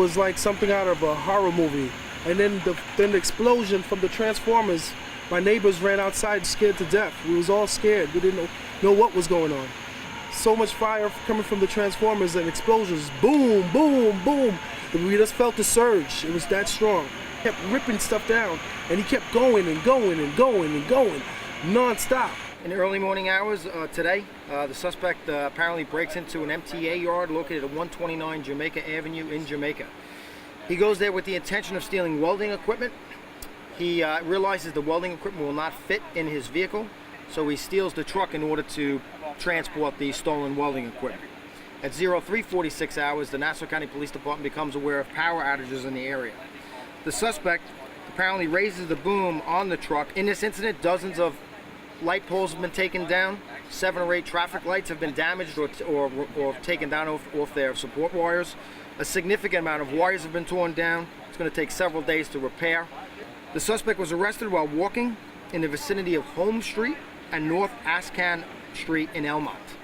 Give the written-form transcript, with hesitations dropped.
was like something out of a horror movie. And then the explosion from the Transformers, my neighbors ran outside scared to death. We was all scared. We didn't know what was going on. So much fire coming from the Transformers and explosions. Boom, boom, boom. We just felt the surge. It was that strong. He kept ripping stuff down, and he kept going and going and going and going, non-stop. In the early morning hours today, the suspect apparently breaks into an MTA yard located at 129 Jamaica Avenue in Jamaica. He goes there with the intention of stealing welding equipment. He realizes the welding equipment will not fit in his vehicle, so he steals the truck in order to transport the stolen welding equipment. At 03:46 hours, the Nassau County Police Department becomes aware of power outages in the area. The suspect apparently raises the boom on the truck. In this incident, dozens of light poles have been taken down. 7 or 8 traffic lights have been damaged or taken down off their support wires. A significant amount of wires have been torn down. It's going to take several days to repair. The suspect was arrested while walking in the vicinity of Holmes Street and North Ascan Street in Elmont.